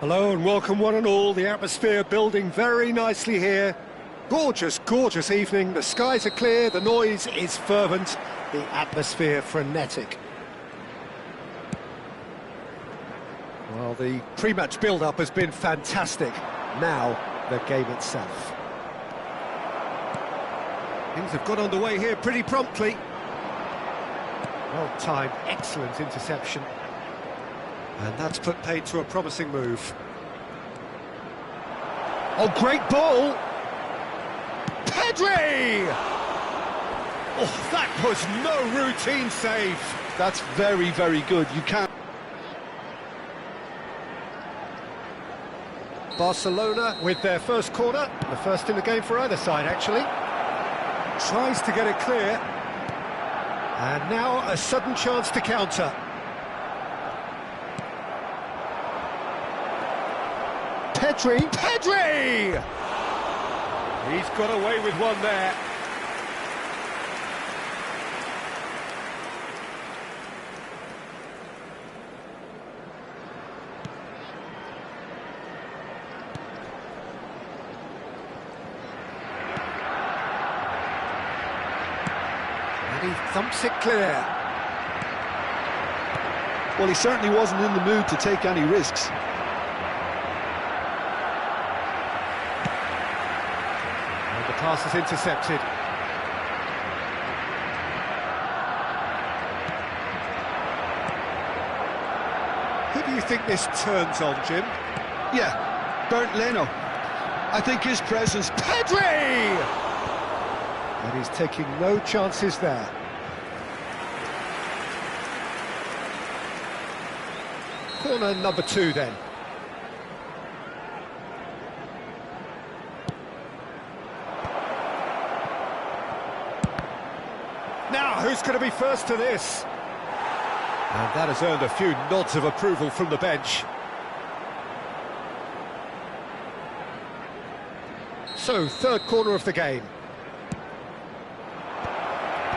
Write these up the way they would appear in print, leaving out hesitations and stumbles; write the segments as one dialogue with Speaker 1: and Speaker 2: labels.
Speaker 1: Hello and welcome one and all. The atmosphere building very nicely here. Gorgeous, gorgeous evening. The skies are clear, the noise is fervent, the atmosphere frenetic. Well, the pre-match build-up has been fantastic. Now, the game itself. Things have got underway here pretty promptly. Well timed, excellent interception. And that's put paid to a promising move. Oh, great ball! Pedri! Oh, that was no routine save.
Speaker 2: That's very, very good. You can't...
Speaker 1: Barcelona with their first corner. The first in the game for either side, actually. Tries to get it clear. And now a sudden chance to counter. Pedri! He's got away with one there. And he thumps it clear.
Speaker 2: Well, he certainly wasn't in the mood to take any risks.
Speaker 1: Pass is intercepted. Who do you think this turns on, Jim?
Speaker 2: Yeah, Bernd Leno. I think his presence...
Speaker 1: Pedri! And he's taking no chances there. Corner number 2 then. Now, who's going to be first to this? And that has earned a few nods of approval from the bench. So, third corner of the game.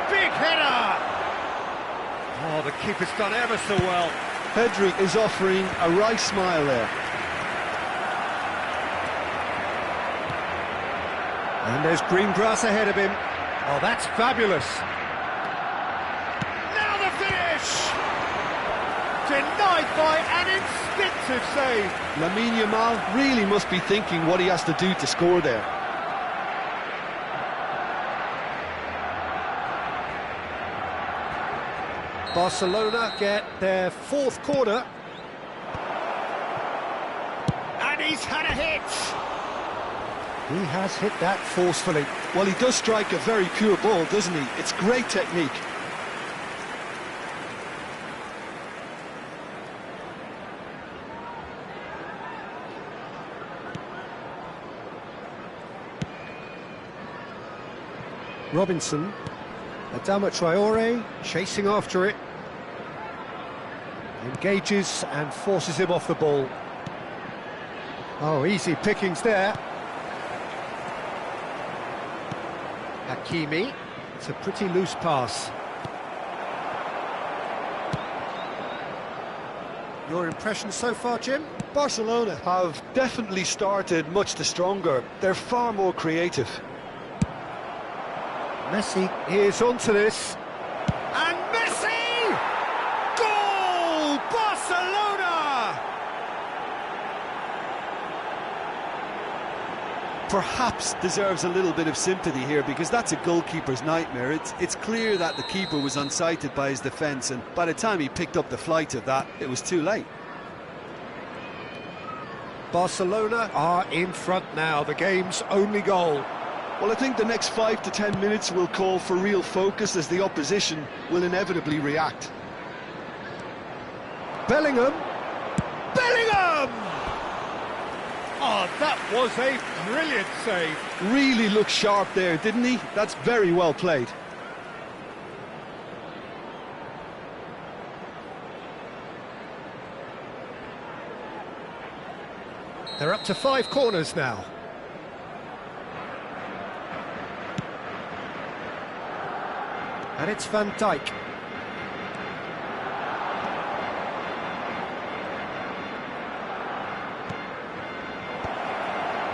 Speaker 1: Big header! Oh, the keeper's done ever so well.
Speaker 2: Pedri is offering a wry smile there.
Speaker 1: And there's green grass ahead of him. Oh, that's fabulous. Now the finish! Denied by an instinctive save.
Speaker 2: Lamine Yamal really must be thinking what he has to do to score there.
Speaker 1: Barcelona get their fourth corner. And he's had a hit. He has hit that forcefully.
Speaker 2: Well, he does strike a very pure ball, doesn't he? It's great technique.
Speaker 1: Robinson. Adama Traore chasing after it. Engages and forces him off the ball. Oh, easy pickings there. Hakimi. It's a pretty loose pass. Your impression so far, Jim?
Speaker 2: Barcelona have definitely started much the stronger. They're far more creative.
Speaker 1: Messi is onto this. And Messi! Goal! Barcelona!
Speaker 2: Perhaps deserves a little bit of sympathy here, because that's a goalkeeper's nightmare. It's clear that the keeper was unsighted by his defence, and by the time he picked up the flight of that, it was too late.
Speaker 1: Barcelona are in front now, the game's only goal.
Speaker 2: Well, I think the next 5 to 10 minutes will call for real focus, as the opposition will inevitably react.
Speaker 1: Bellingham! Bellingham! Oh, that was a brilliant save.
Speaker 2: Really looked sharp there, didn't he? That's very well played.
Speaker 1: They're up to 5 corners now. And it's Van Dijk.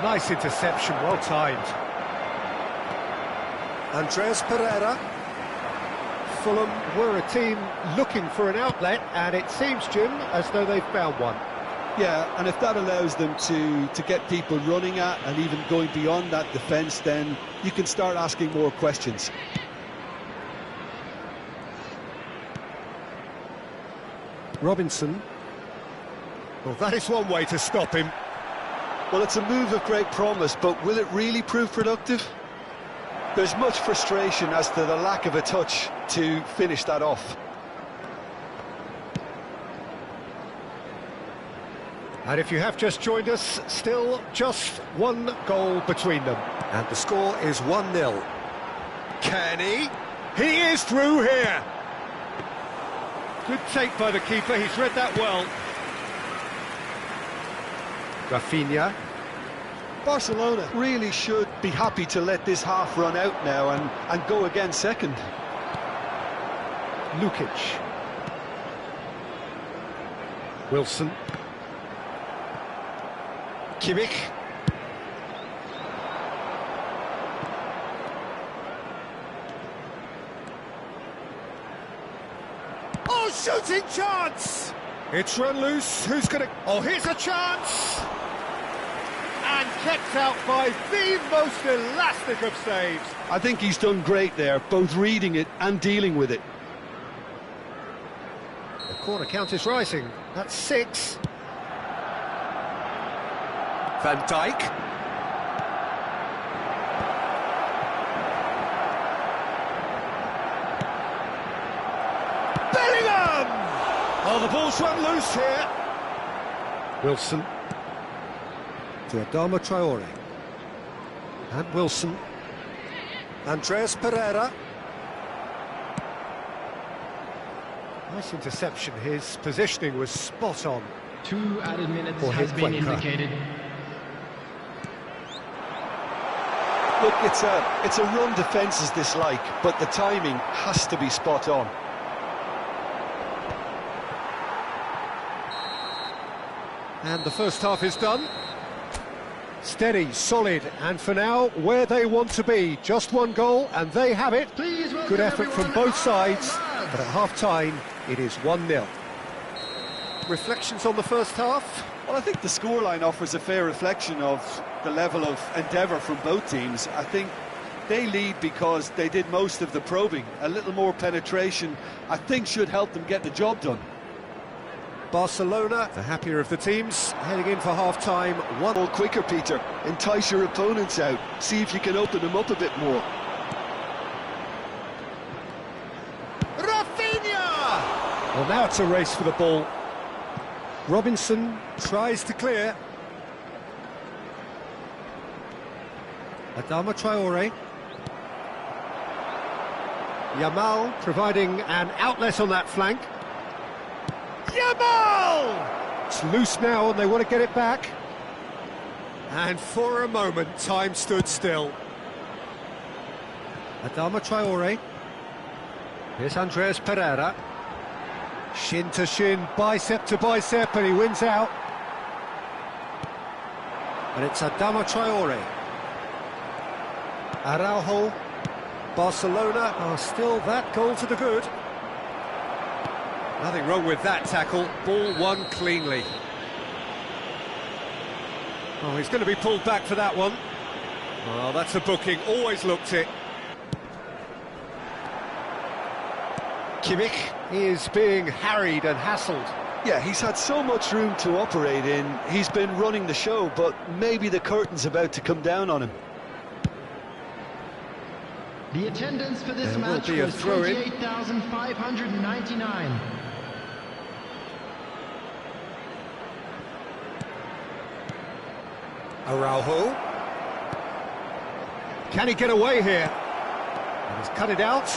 Speaker 1: Nice interception, well timed. Andres Pereira. Fulham were a team looking for an outlet, and it seems, Jim, as though they've found one.
Speaker 2: Yeah, and if that allows them to get people running at and even going beyond that defence, then you can start asking more questions.
Speaker 1: Robinson. Well, that is one way to stop him.
Speaker 2: Well, it's a move of great promise, but will it really prove productive? There's much frustration as to the lack of a touch to finish that off.
Speaker 1: And if you have just joined us, still just one goal between them. And the score is 1-0. Kenny, he is through here. Good take by the keeper, he's read that well. Rafinha.
Speaker 2: Barcelona really should be happy to let this half run out now and go again second.
Speaker 1: Lukic. Wilson. Kimmich. Oh, shooting chance! It's run loose, who's gonna... Oh, here's a chance! And kept out by the most elastic of saves.
Speaker 2: I think he's done great there, both reading it and dealing with it.
Speaker 1: The corner count is rising, that's 6. Van Dijk. Bellingham! Oh, the ball's run loose here. Wilson. To Adama Traore. And Wilson. Andres Pereira. Nice interception. His positioning was spot on.
Speaker 3: 2 added minutes
Speaker 1: Or
Speaker 3: has
Speaker 1: hit
Speaker 3: been
Speaker 1: quicker.
Speaker 3: indicated.
Speaker 2: Look, it's a run defence is dislike, but the timing has to be spot on.
Speaker 1: And the first half is done. Steady, solid, and for now, where they want to be. Just one goal, and they have it.
Speaker 3: Please welcome
Speaker 1: Good effort from
Speaker 3: everyone
Speaker 1: both sides,
Speaker 3: live.
Speaker 1: but at half-time, it is 1-0. Reflections on the first half?
Speaker 2: Well, I think the scoreline offers a fair reflection of the level of endeavour from both teams. I think they lead because they did most of the probing. A little more penetration, I think, should help them get the job done.
Speaker 1: Barcelona, the happier of the teams, heading in for half-time. One
Speaker 2: All quicker, Peter. Entice your opponents out. See if you can open them up a bit more.
Speaker 1: Rafinha! Well, now it's a race for the ball. Robinson tries to clear. Adama Traore. Yamal providing an outlet on that flank. Yamal! It's loose now and they want to get it back. And for a moment, time stood still. Adama Traore. Here's Andreas Pereira. Shin to shin, bicep to bicep, and he wins out. And it's Adama Traore. Araujo. Barcelona are still that goal to the good. Nothing wrong with that tackle. Ball won cleanly. Oh, he's going to be pulled back for that one. Oh, that's a booking. Always looked it. Kimmich is being harried and hassled.
Speaker 2: Yeah, he's had so much room to operate in. He's been running the show, but maybe the curtain's about to come down on him.
Speaker 3: The attendance for this
Speaker 1: There will
Speaker 3: match
Speaker 1: be a
Speaker 3: was
Speaker 1: throw-in.
Speaker 3: 28,599.
Speaker 1: Araujo. Can he get away here? And he's cut it out.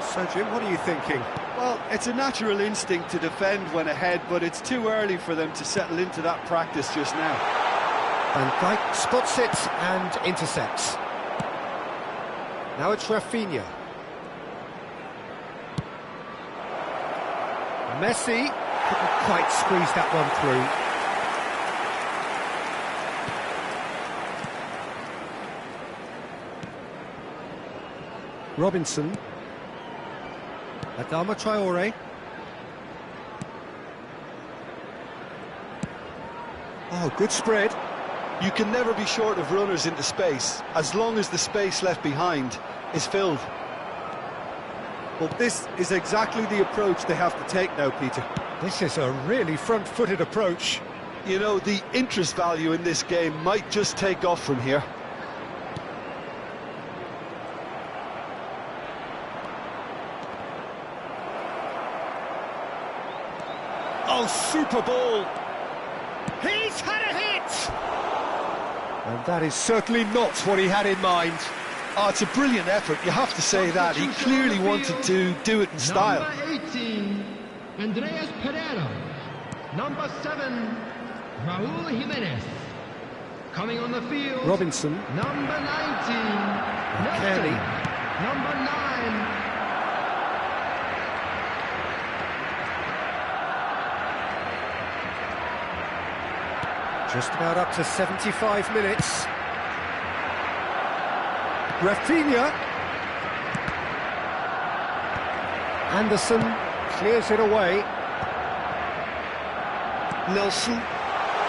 Speaker 1: So, Jim, what are you thinking?
Speaker 2: Well, it's a natural instinct to defend when ahead, but it's too early for them to settle into that practice just now.
Speaker 1: Van Dijk spots it and intercepts. Now it's Rafinha. Messi couldn't quite squeeze that one through. Robinson. Adama Traore. Oh, good spread.
Speaker 2: You can never be short of runners into space, as long as the space left behind is filled.
Speaker 1: Well, this is exactly the approach they have to take now, Peter. This is a really front-footed approach.
Speaker 2: You know, the interest value in this game might just take off from here.
Speaker 1: Oh, super ball! He's had a hit! And that is certainly not what he had in mind.
Speaker 2: Oh, it's a brilliant effort, you have to say that. He clearly wanted to do it in style.
Speaker 3: Number 18, Andreas Pereira. Number 7, Raul Jimenez. Coming on the field,
Speaker 1: Robinson.
Speaker 3: number 19,
Speaker 1: Kenny.
Speaker 3: Nelson. Number 9,
Speaker 1: Just about up to 75 minutes. Rafinha. Anderson clears it away. Nelson.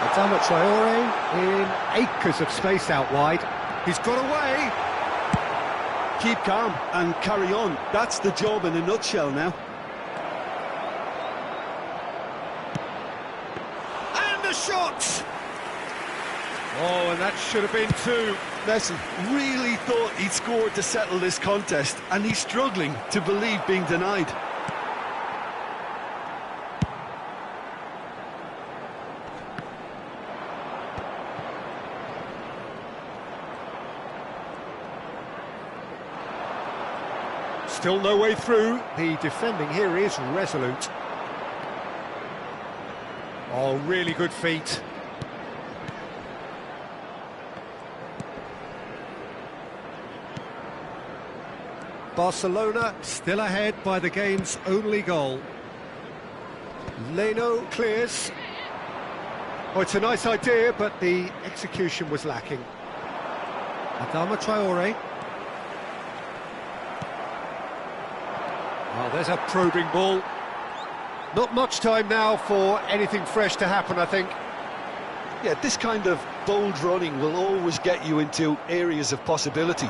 Speaker 1: Adama Traore in acres of space out wide. He's got away.
Speaker 2: Keep calm and carry on. That's the job in a nutshell now.
Speaker 1: And the shot! Oh, and that should have been two.
Speaker 2: Messi really thought he'd scored to settle this contest, and he's struggling to believe being denied.
Speaker 1: Still no way through. The defending here is resolute. Oh, really good feet. Barcelona still ahead by the game's only goal. Leno clears. Oh, it's a nice idea, but the execution was lacking. Adama Traore. Oh, there's a probing ball. Not much time now for anything fresh to happen, I think.
Speaker 2: Yeah, this kind of bold running will always get you into areas of possibility.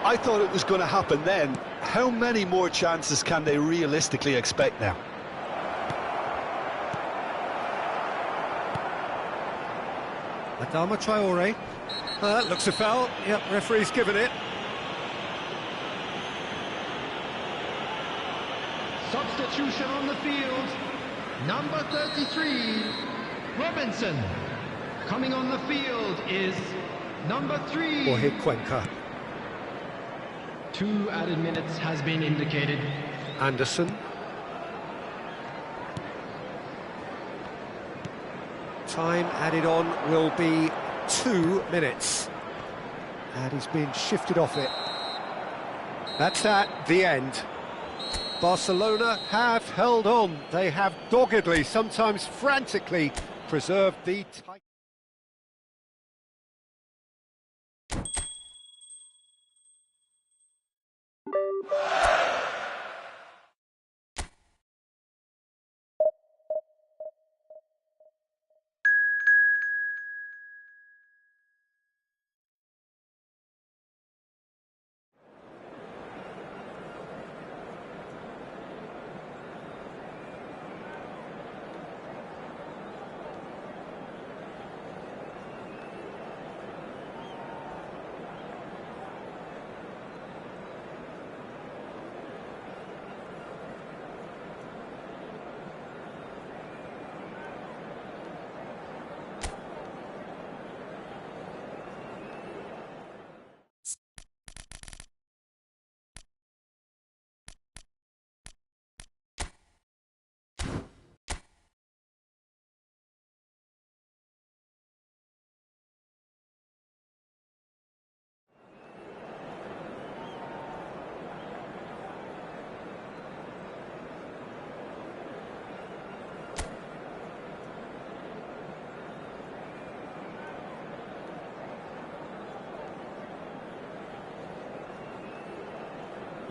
Speaker 2: I thought it was going to happen then. How many more chances can they realistically expect now?
Speaker 1: Adama Traore. That looks a foul. Yep, referee's given it.
Speaker 3: Substitution on the field. Number 33, Robinson. Coming on the field is number 3.
Speaker 1: Jorge Cuenca.
Speaker 3: 2 added minutes has been indicated.
Speaker 1: Anderson. Time added on will be 2 minutes. And he's been shifted off it. That's at the end. Barcelona have held on. They have doggedly, sometimes frantically, preserved the title.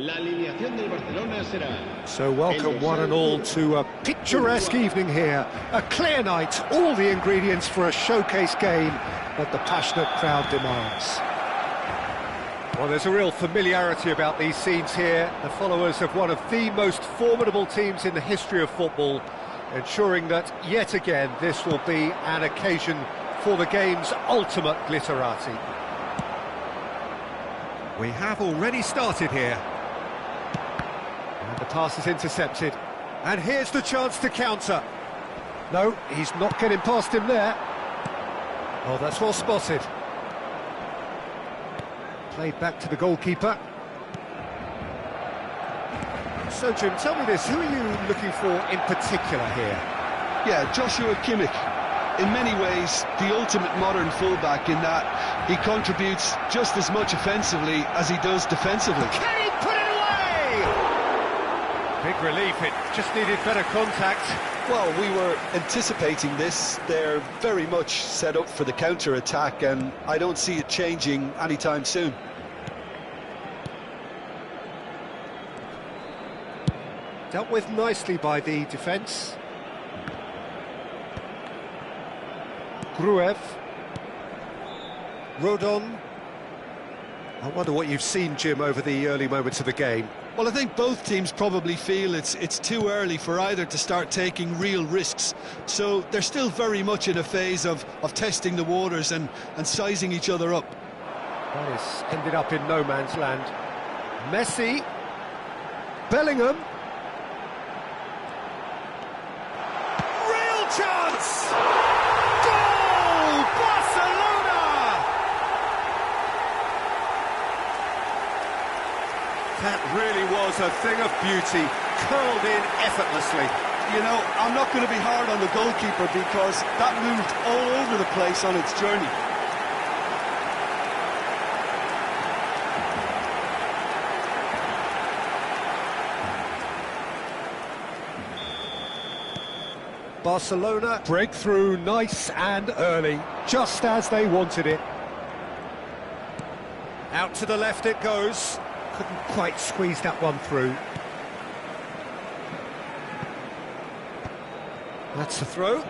Speaker 3: La alineación del Barcelona será.
Speaker 1: So welcome one and all to a picturesque evening here. A clear night, all the ingredients for a showcase game that the passionate crowd demands. Well, there's a real familiarity about these scenes here. The followers of one of the most formidable teams in the history of football, ensuring that yet again this will be an occasion for the game's ultimate glitterati. We have already started here. And the pass is intercepted. And here's the chance to counter. No, he's not getting past him there. Oh, that's well spotted. Played back to the goalkeeper. So, Jim, tell me this, who are you looking for in particular here?
Speaker 2: Yeah, Joshua Kimmich. In many ways, the ultimate modern fullback in that he contributes just as much offensively as he does defensively.
Speaker 1: Can he put it away? Big relief, it just needed better contact.
Speaker 2: Well, we were anticipating this. They're very much set up for the counter-attack, and I don't see it changing anytime soon.
Speaker 1: Dealt with nicely by the defence. Gruev. Rodon. I wonder what you've seen, Jim, over the early moments of the game.
Speaker 2: Well, I think both teams probably feel it's too early for either to start taking real risks. So they're still very much in a phase of testing the waters and sizing each other up.
Speaker 1: That is ended up in no man's land. Messi. Bellingham. Real chance! Goal! Barcelona! That really was a thing of beauty, curled in effortlessly.
Speaker 2: You know, I'm not going to be hard on the goalkeeper because that moved all over the place on its journey.
Speaker 1: Barcelona break through nice and early, just as they wanted it. Out to the left it goes. Couldn't quite squeeze that one through. That's the throw.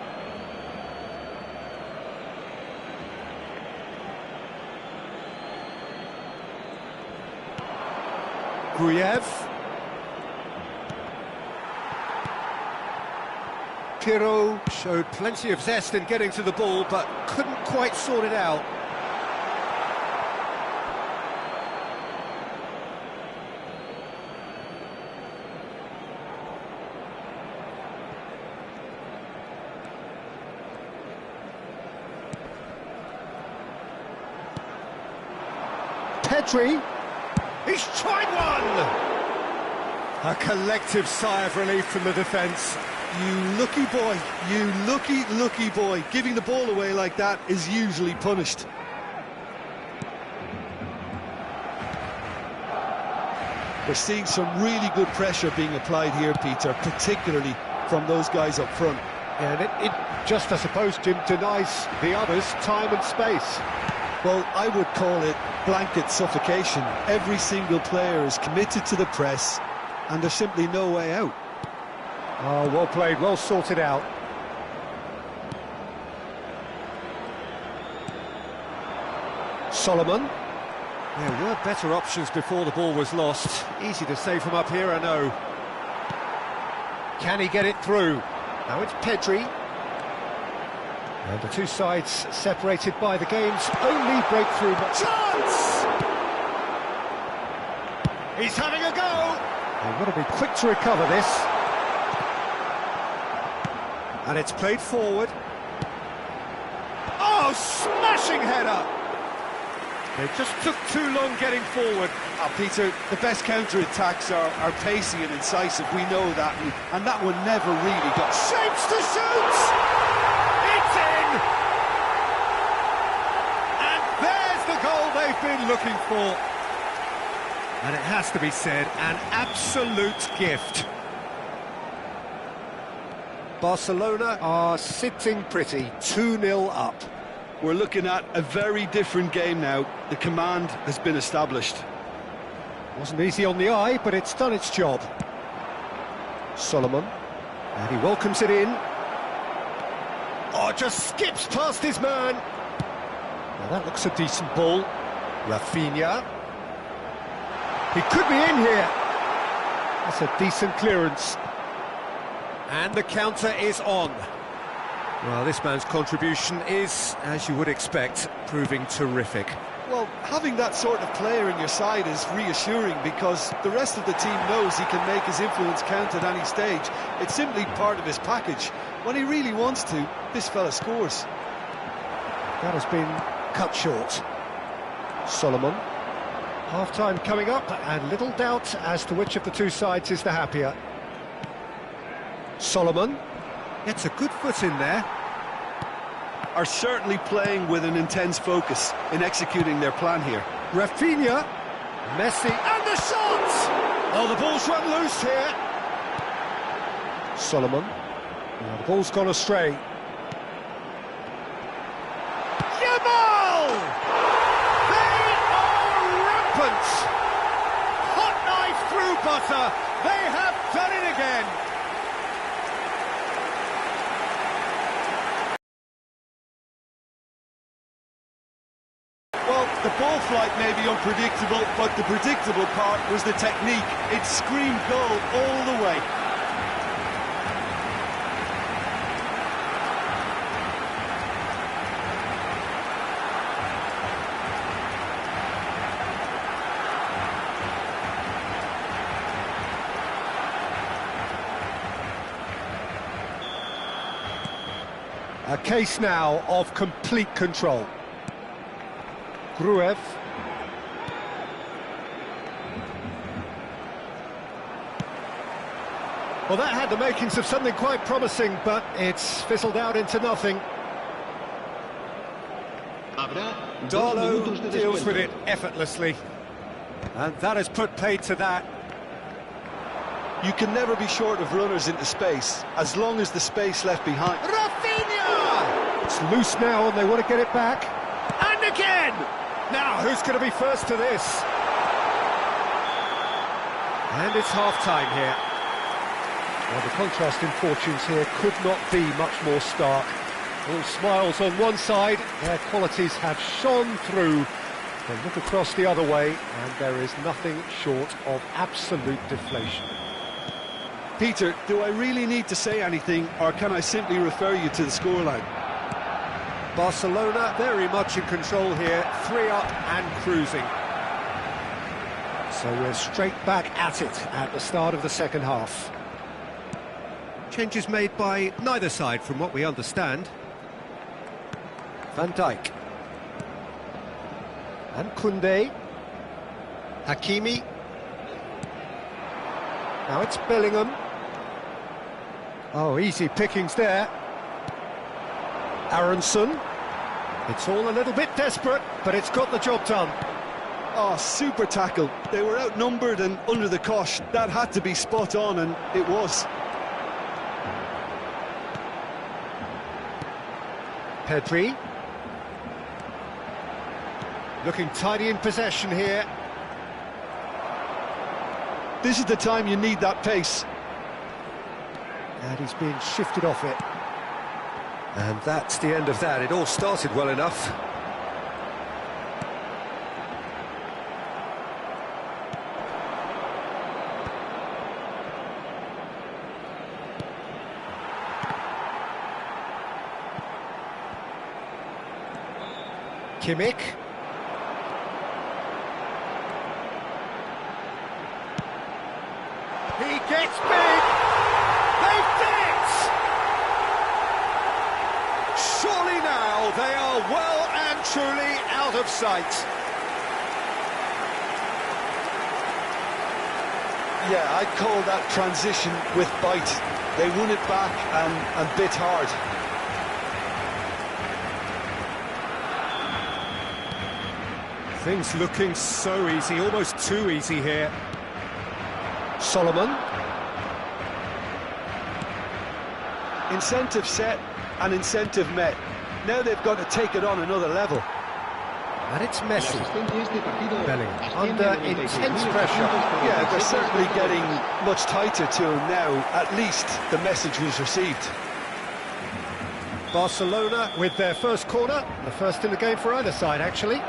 Speaker 1: Gruyev. Pirot showed plenty of zest in getting to the ball, but couldn't quite sort it out. Pedri, he's tried one! A collective sigh of relief from the defence.
Speaker 2: You lucky boy, you lucky boy. Giving the ball away like that is usually punished. We're seeing some really good pressure being applied here, Peter, particularly from those guys up front.
Speaker 1: Yeah, and it just, I suppose, Jim, denies the others time and space.
Speaker 2: Well, I would call it blanket suffocation. Every single player is committed to the press, and there's simply no way out.
Speaker 1: Oh, well played, well sorted out. Solomon. There were better options before the ball was lost. Easy to save from up here, I know. Can he get it through? Now it's Pedri. And the two sides separated by the game's only breakthrough. Chance! He's having a go! They've got to be quick to recover this. And it's played forward. Oh, smashing header! They just took too long getting forward.
Speaker 2: Peter, the best counter-attacks are pacey and incisive, we know that, and that one never really got...
Speaker 1: Shapes to shoot! It's in! And there's the goal they've been looking for. And it has to be said, an absolute gift. Barcelona are sitting pretty, 2-0 up.
Speaker 2: We're looking at a very different game now. The command has been established.
Speaker 1: Wasn't easy on the eye, but it's done its job. Solomon, and he welcomes it in. Oh, just skips past his man. Now that looks a decent ball. Rafinha. He could be in here. That's a decent clearance. And the counter is on. Well, this man's contribution is, as you would expect, proving terrific.
Speaker 2: Well, having that sort of player in your side is reassuring because the rest of the team knows he can make his influence count at any stage. It's simply part of his package. When he really wants to, this fella scores.
Speaker 1: That has been cut short. Solomon. Half-time coming up, and little doubt as to which of the two sides is the happier. Solomon gets a good foot in there.
Speaker 2: Are certainly playing with an intense focus in executing their plan here.
Speaker 1: Rafinha, Messi, and the shot! Oh, the ball's run loose here. Solomon. Now the ball's gone astray. Yamal! They are rampant! Hot knife through butter. They have done it again.
Speaker 2: Well, the ball flight may be unpredictable, but the predictable part was the technique. It screamed goal all the way.
Speaker 1: A case now of complete control. Gruev. Well, that had the makings of something quite promising, but it's fizzled out into nothing. Darlow deals with it effortlessly. And that has put paid to that.
Speaker 2: You can never be short of runners into space, as long as the space left behind.
Speaker 1: Rafinha! It's loose now and they want to get it back. And again! Now, who's going to be first to this? And it's half-time here. Well, the contrast in fortunes here could not be much more stark. All smiles on one side, their qualities have shone through. They look across the other way, and there is nothing short of absolute deflation.
Speaker 2: Peter, do I really need to say anything, or can I simply refer you to the scoreline?
Speaker 1: Barcelona very much in control here, 3 up and cruising. So we're straight back at it at the start of the second half. Changes made by neither side from what we understand. Van Dijk. And Koundé. Hakimi. Now it's Bellingham. Oh, easy pickings there. Aronson. It's all a little bit desperate, but it's got the job done.
Speaker 2: Oh, super tackle. They were outnumbered and under the cosh. That had to be spot on, and it was.
Speaker 1: Pedri. Looking tidy in possession here.
Speaker 2: This is the time you need that pace.
Speaker 1: And he's being shifted off it. And that's the end of that. It all started well enough. Kimmich. He gets big! They've done it! Surely now they are well and truly out of sight.
Speaker 2: Yeah, I'd call that transition with bite. They won it back and bit hard.
Speaker 1: Things looking so easy, almost too easy here. Solomon.
Speaker 2: Incentive set and incentive met. Now they've got to take it on another level.
Speaker 1: And it's Messi. Bellingham under intense pressure.
Speaker 2: Yeah, they're certainly getting much tighter to him now. At least the message was received.
Speaker 1: Barcelona with their first corner. The first in the game for either side, actually.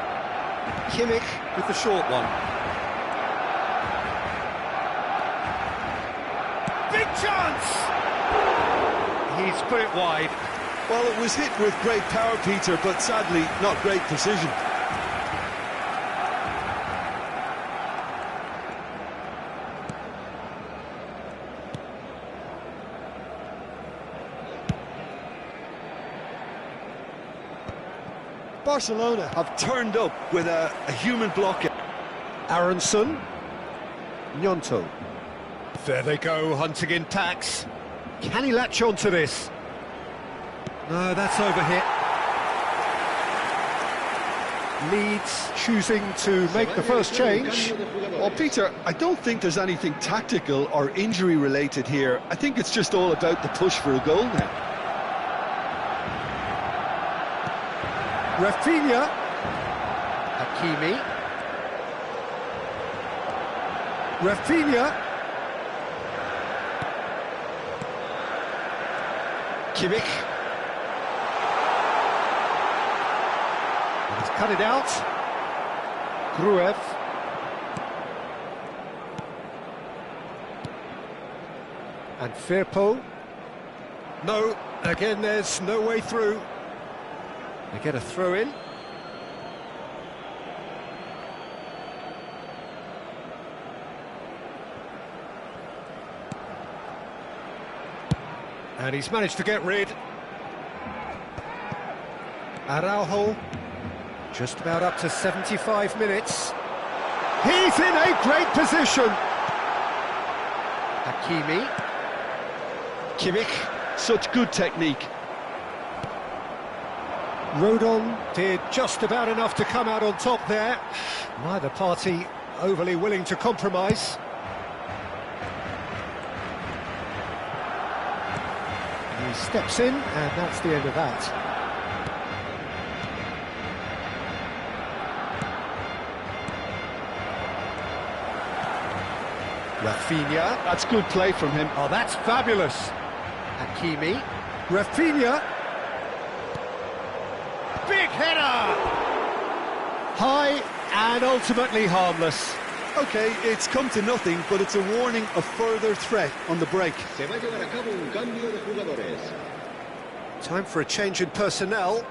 Speaker 1: Kimmich with the short one. Big chance! He's put it wide.
Speaker 2: Well, it was hit with great power, Peter, but sadly not great precision. Barcelona have turned up with a human block.
Speaker 1: Aronson. Gnonto. There they go, hunting in packs. Can he latch on to this? No, that's overhit. Leeds choosing to make the first change.
Speaker 2: Well, Peter, I don't think there's anything tactical or injury related here. I think it's just all about the push for a goal now.
Speaker 1: Rafinha. Hakimi. Rafinha. Kimmich. He's cut it out. Gruev. And Firpo. No, again there's no way through. They get a throw in. And he's managed to get rid. Araujo, just about up to 75 minutes. He's in a great position. Hakimi. Kimmich.
Speaker 2: Such good technique.
Speaker 1: Rodon did just about enough to come out on top there. Neither party overly willing to compromise. He steps in, and that's the end of that. Rafinha.
Speaker 2: That's good play from him.
Speaker 1: Oh, that's fabulous. Hakimi. Rafinha. Big header! High and ultimately harmless.
Speaker 2: Okay, it's come to nothing, but it's a warning of further threat on the break.
Speaker 3: Se va a llevar a cabo un cambio de jugadores.
Speaker 1: Time for a change in personnel.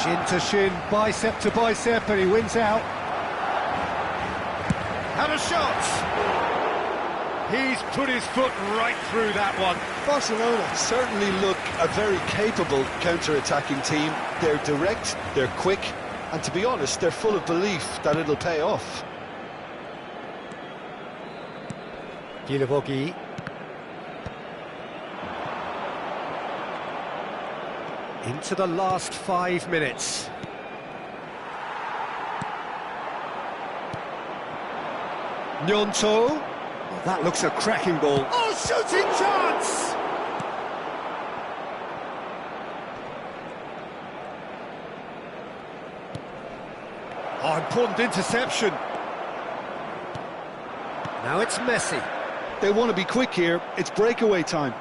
Speaker 1: Shin to shin, bicep to bicep, and he wins out. And a shot! He's put his foot right through that one.
Speaker 2: Barcelona certainly look a very capable counter-attacking team. They're direct, they're quick, and to be honest, they're full of belief that it'll pay off.
Speaker 1: Guilavogui. Into the last 5 minutes. Gnonto. Oh, that looks a cracking ball. Oh, shooting chance! Oh, important interception. Now it's Messi.
Speaker 2: They want to be quick here. It's breakaway time.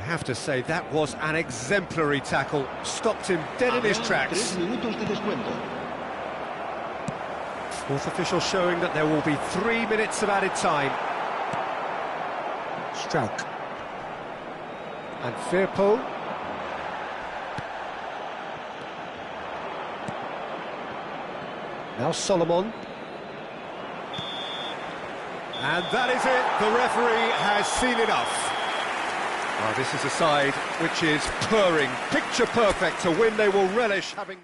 Speaker 1: have to say that was an exemplary tackle. Stopped him dead in his tracks.
Speaker 3: 3 minutos de descuento.
Speaker 1: Fourth official showing that there will be 3 minutes of added time. Struck. And Firpo. Now Solomon. And that is it. The referee has seen enough. Well, this is a side which is purring, picture perfect. To win, they will relish having...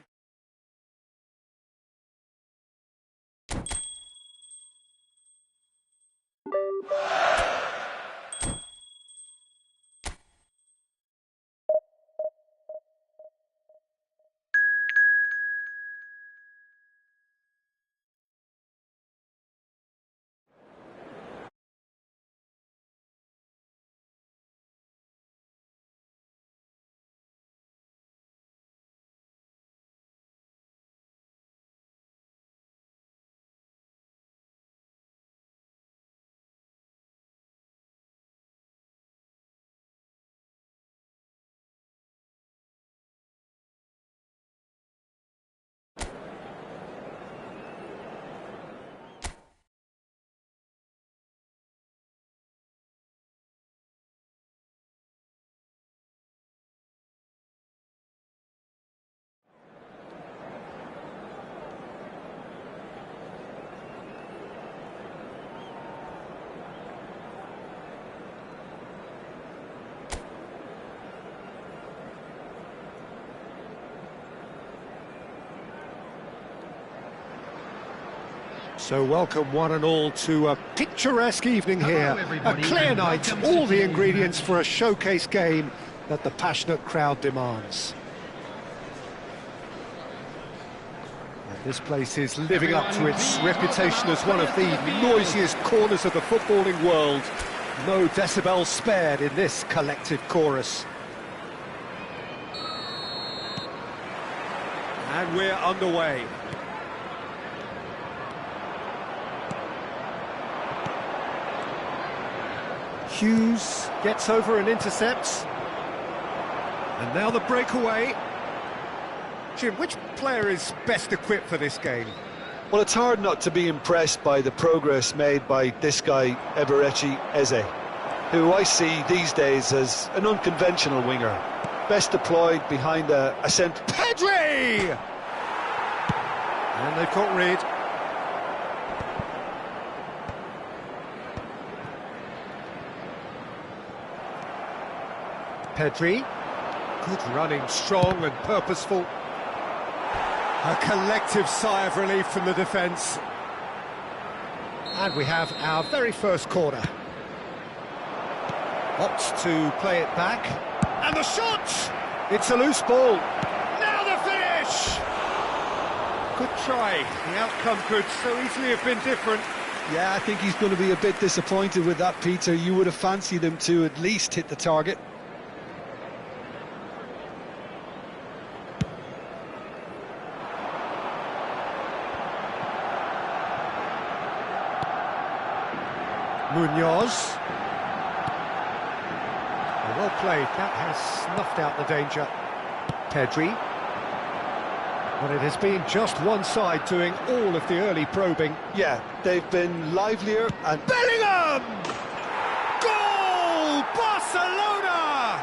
Speaker 1: So welcome one and all to a picturesque evening here, a clear night, all the ingredients for a showcase game that the passionate crowd demands. And this place is living up to its reputation as one of the noisiest corners of the footballing world. No decibels spared in this collective chorus. And we're underway. Hughes gets over and intercepts. And now the breakaway. Jim, which player is best equipped for this game?
Speaker 2: Well, it's hard not to be impressed by the progress made by this guy, Eberechi Eze, who I see these days as an unconventional winger. Best deployed behind a centre...
Speaker 1: Pedri! And they've got rid. Pedri, good running, strong and purposeful. A collective sigh of relief from the defence. And we have our very first corner. Opts to play it back. And the shot! It's a loose ball. Now the finish! Good try. The outcome could so easily have been different.
Speaker 2: Yeah, I think he's going to be a bit disappointed with that, Peter. You would have fancied him to at least hit the target.
Speaker 1: Munoz. Well played, that has snuffed out the danger. Pedri. But it has been just one side doing all of the early probing.
Speaker 2: Yeah, they've been livelier and...
Speaker 1: Bellingham! Goal! Barcelona!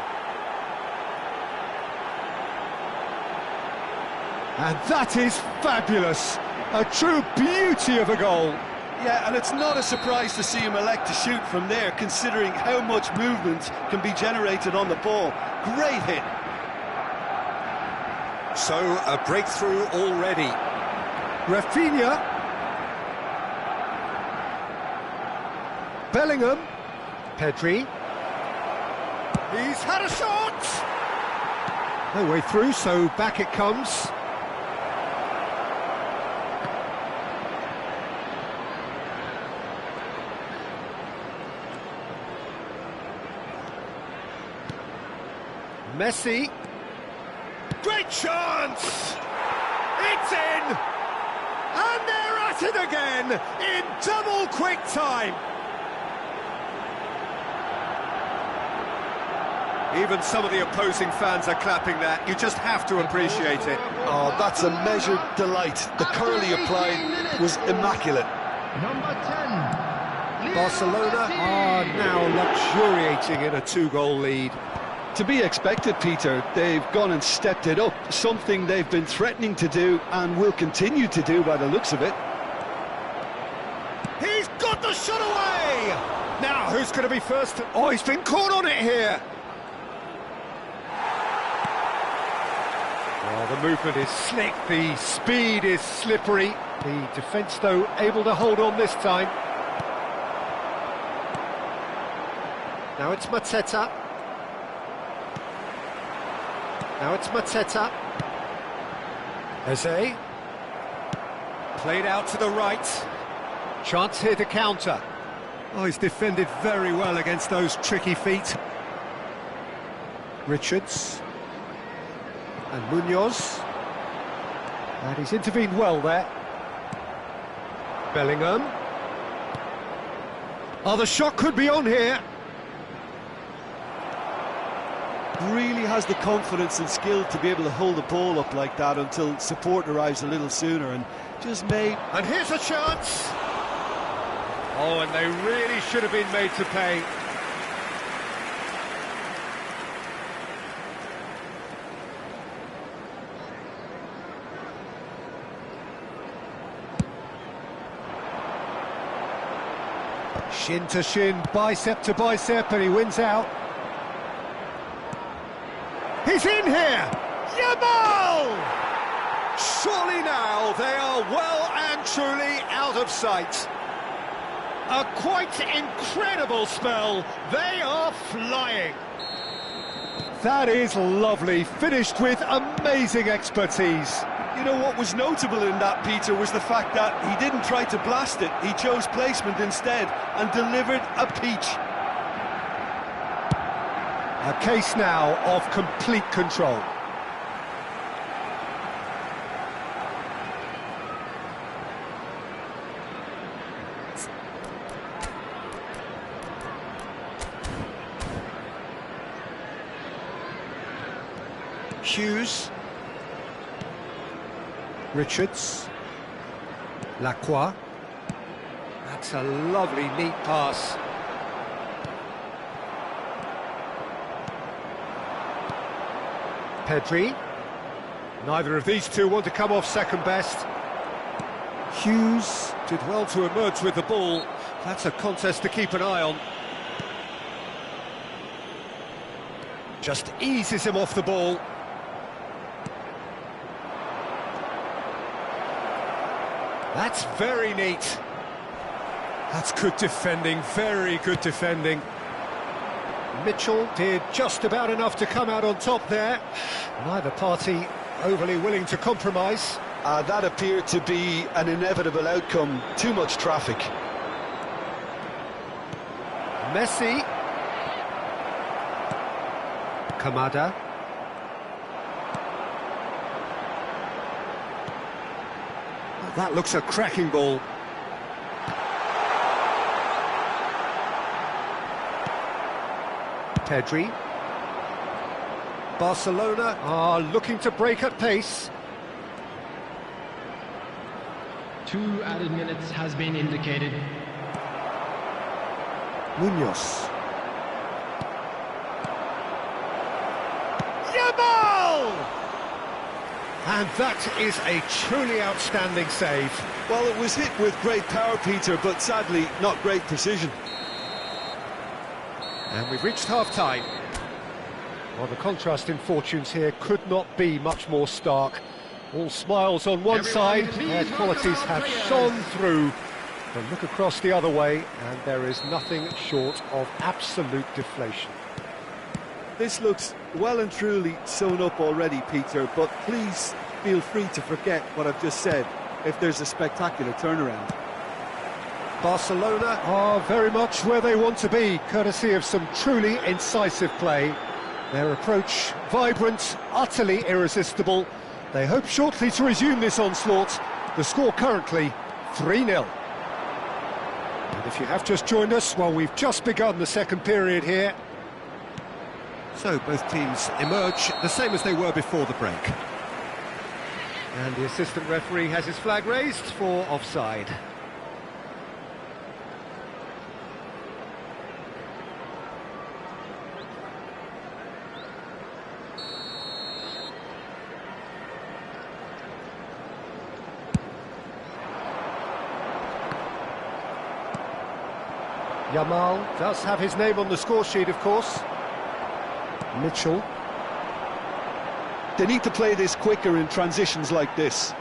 Speaker 1: And that is fabulous. A true beauty of a goal.
Speaker 2: Yeah, and it's not a surprise to see him elect to shoot from there, considering how much movement can be generated on the ball. Great hit.
Speaker 1: So, a breakthrough already. Rafinha. Bellingham. Pedri. He's had a shot! No way through, so back it comes. Messi. Great chance! It's in! And they're at it again in double quick time. Even some of the opposing fans are clapping that. You just have to appreciate it.
Speaker 2: Oh, that's a measured delight. The curl he applied was immaculate.
Speaker 3: Number 10.
Speaker 1: Barcelona are now luxuriating in a 2-goal lead.
Speaker 2: To be expected, Peter. They've gone and stepped it up, something they've been threatening to do and will continue to do by the looks of it.
Speaker 1: He's got the shot away! Now, who's going to be first? Oh, he's been caught on it here! Oh, the movement is slick, the speed is slippery. The defence, though, able to hold on this time. Now it's Mateta. Now it's Mateta. Eze. Played out to the right. Chance here to counter. Oh, he's defended very well against those tricky feet. Richards. And Munoz. And he's intervened well there. Bellingham. Oh, the shot could be on here.
Speaker 2: Really has the confidence and skill to be able to hold the ball up like that until support arrives a little sooner, and just made...
Speaker 1: And here's a chance! Oh, and they really should have been made to pay. Shin to shin, bicep to bicep, and he wins out. He's in here! Yamal! Surely now they are well and truly out of sight. A quite incredible spell. They are flying. That is lovely, finished with amazing expertise.
Speaker 2: You know what was notable in that, Peter, was the fact that he didn't try to blast it. He chose placement instead and delivered a peach.
Speaker 1: A case now of complete control. Hughes. Richards. Lacroix. That's a lovely, neat pass. Pedri. Neither of these two want to come off second best. Hughes did well to emerge with the ball. That's a contest to keep an eye on. Just eases him off the ball. That's very neat. That's good defending, very good defending. Mitchell did just about enough to come out on top there. Neither party overly willing to compromise.
Speaker 2: That appeared to be an inevitable outcome. Too much traffic.
Speaker 1: Messi. Kamada. That looks a cracking ball. Pedri. Barcelona are looking to break at pace.
Speaker 4: 2 added minutes has been indicated.
Speaker 1: Munoz. Yamal! And that is a truly outstanding save.
Speaker 2: Well, it was hit with great power, Peter, but sadly not great precision.
Speaker 1: And we've reached half-time. Well, the contrast in fortunes here could not be much more stark. All smiles on one side, their qualities have shone through. But look across the other way, and there is nothing short of absolute deflation.
Speaker 2: This looks well and truly sewn up already, Peter, but please feel free to forget what I've just said if there's a spectacular turnaround.
Speaker 1: Barcelona are very much where they want to be, courtesy of some truly incisive play. Their approach vibrant, utterly irresistible. They hope shortly to resume this onslaught. The score currently 3-0. And if you have just joined us, well, we've just begun the second period here. So both teams emerge the same as they were before the break. And the assistant referee has his flag raised for offside. Yamal does have his name on the score sheet, of course. Mitchell.
Speaker 2: They need to play this quicker in transitions like this.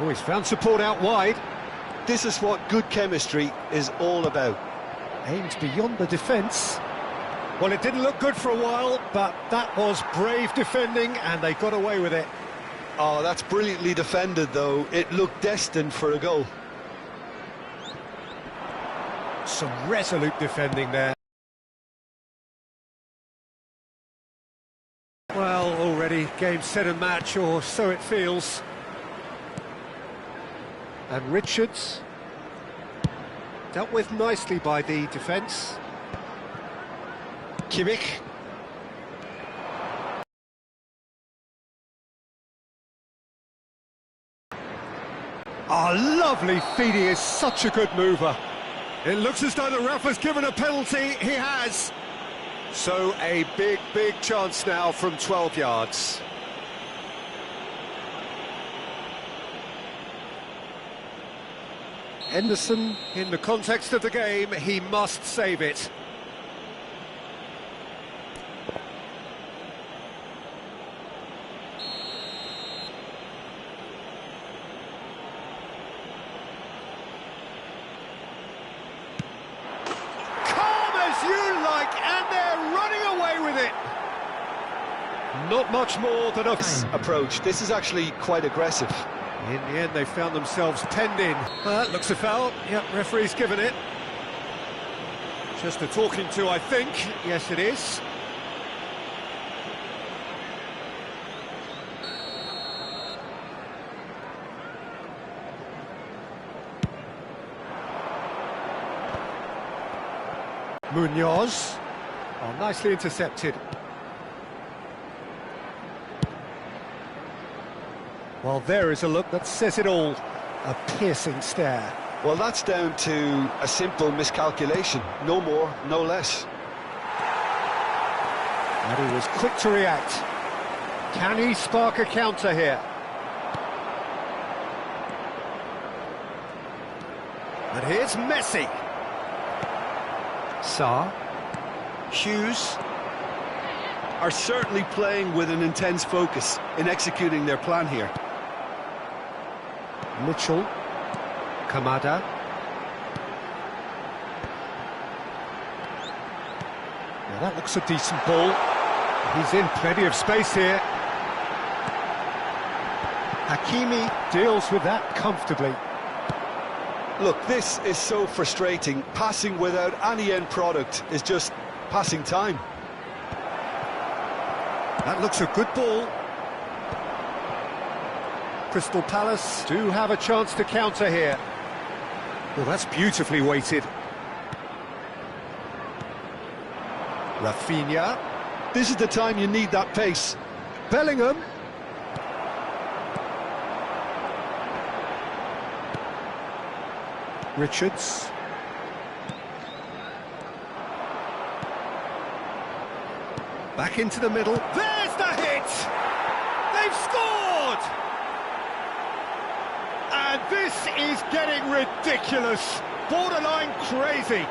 Speaker 1: Oh, he's found support out wide.
Speaker 2: This is what good chemistry is all about.
Speaker 1: Aimed beyond the defence. Well, it didn't look good for a while, but that was brave defending, and they got away with it.
Speaker 2: Oh, that's brilliantly defended, though. It looked destined for a goal.
Speaker 1: Some resolute defending there. Well, already game, set and match, or so it feels. And Richards, dealt with nicely by the defence. Kimmich. Oh, lovely feed, he is such a good mover. It looks as though the ref has given a penalty, he has. So a big, big chance now from 12 yards. Henderson, in the context of the game, he must save it. Calm as you like, and they're running away with it. Not much more than a
Speaker 2: approach. This is actually quite aggressive.
Speaker 1: In the end, they found themselves penned in. Well, that looks a foul. Yep, referee's given it. Just a talking to, I think. Yes, it is. Munoz. Oh, nicely intercepted. Well, there is a look that says it all. A piercing stare.
Speaker 2: Well, that's down to a simple miscalculation. No more, no less.
Speaker 1: And he was quick to react. Can he spark a counter here? And here's Messi. Sarr. Hughes.
Speaker 2: Are certainly playing with an intense focus in executing their plan here.
Speaker 1: Mitchell, Kamada. Now that looks a decent ball. He's in plenty of space here. Hakimi deals with that comfortably.
Speaker 2: Look, this is so frustrating. Passing without any end product is just passing time.
Speaker 1: That looks a good ball. Crystal Palace do have a chance to counter here. Well, that's beautifully weighted. Rafinha.
Speaker 2: This is the time you need that pace.
Speaker 1: Bellingham. Richards. Back into the middle. There's the hit! They've scored! And this is getting ridiculous. Borderline crazy.